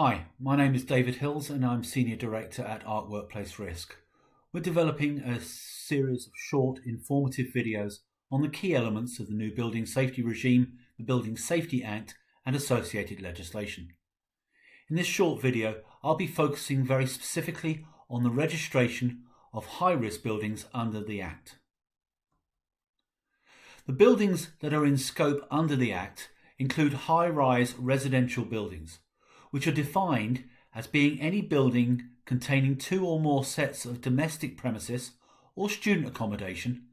Hi, my name is David Hills and I'm Senior Director at Ark Workplace Risk. We're developing a series of short, informative videos on the key elements of the new building safety regime, the Building Safety Act and associated legislation. In this short video, I'll be focusing very specifically on the registration of high-risk buildings under the Act. The buildings that are in scope under the Act include high-rise residential buildings, which are defined as being any building containing two or more sets of domestic premises or student accommodation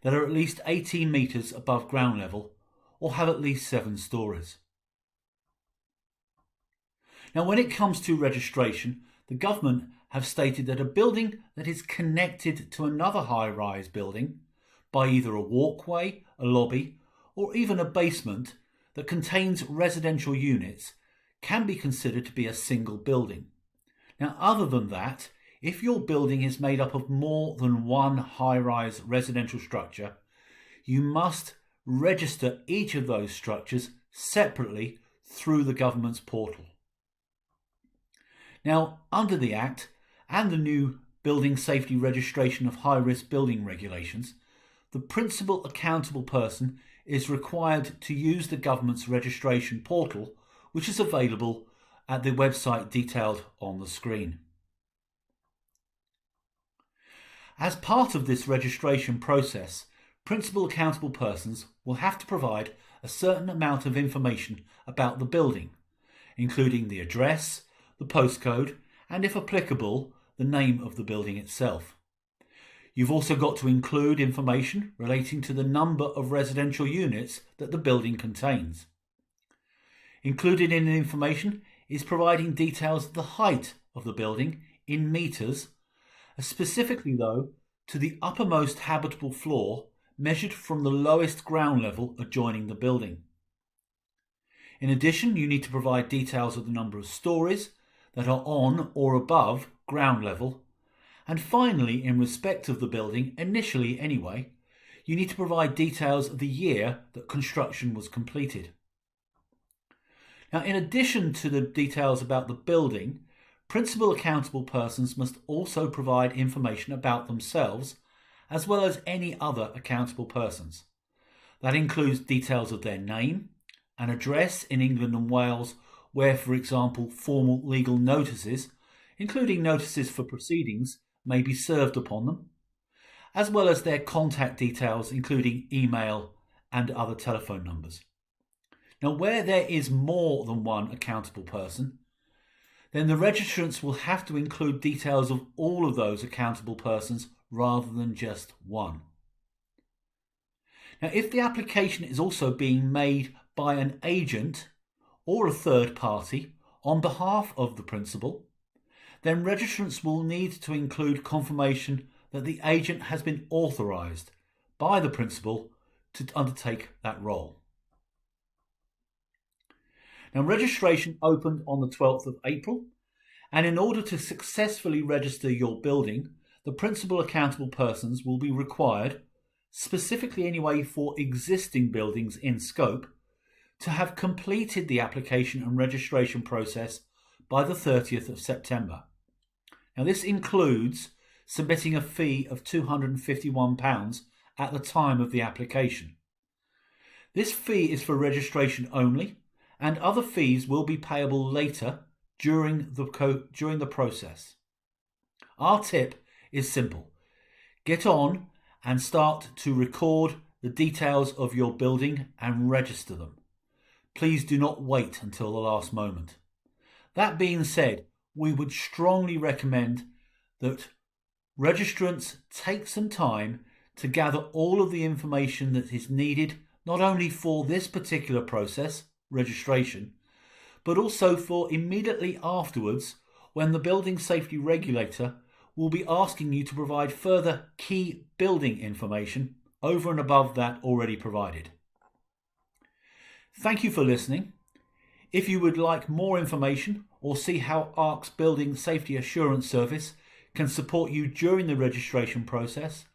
that are at least 18 metres above ground level or have at least 7 stories. Now, when it comes to registration, the government have stated that a building that is connected to another high-rise building by either a walkway, a lobby, or even a basement that contains residential units can be considered to be a single building. Now, other than that, if your building is made up of more than one high-rise residential structure, you must register each of those structures separately through the government's portal. Now, under the Act and the new Building Safety Registration of High-Risk Building Regulations, the principal accountable person is required to use the government's registration portal, which is available at the website detailed on the screen. As part of this registration process, principal accountable persons will have to provide a certain amount of information about the building, including the address, the postcode, and if applicable, the name of the building itself. You've also got to include information relating to the number of residential units that the building contains. Included in the information is providing details of the height of the building in metres, specifically though to the uppermost habitable floor measured from the lowest ground level adjoining the building. In addition, you need to provide details of the number of stories that are on or above ground level, and finally, in respect of the building, initially anyway, you need to provide details of the year that construction was completed. Now, in addition to the details about the building, principal accountable persons must also provide information about themselves as well as any other accountable persons. That includes details of their name, an address in England and Wales where, for example, formal legal notices, including notices for proceedings, may be served upon them, as well as their contact details, including email and other telephone numbers. Now, where there is more than one accountable person, then the registrants will have to include details of all of those accountable persons rather than just one. Now, if the application is also being made by an agent or a third party on behalf of the principal, then registrants will need to include confirmation that the agent has been authorised by the principal to undertake that role. Now, registration opened on the 12th of April, and in order to successfully register your building, the principal accountable persons will be required, specifically anyway for existing buildings in scope, to have completed the application and registration process by the 30th of September. Now, this includes submitting a fee of £251 at the time of the application. This fee is for registration only, and other fees will be payable later during the process. Our tip is simple. Get on and start to record the details of your building and register them. Please do not wait until the last moment. That being said, we would strongly recommend that registrants take some time to gather all of the information that is needed, not only for this particular process, registration, but also for immediately afterwards when the building safety regulator will be asking you to provide further key building information over and above that already provided. Thank you for listening. If you would like more information or see how Ark's Building Safety Assurance Service can support you during the registration process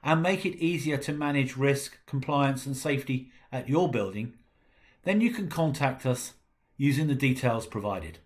and make it easier to manage risk, compliance and safety at your building, then you can contact us using the details provided.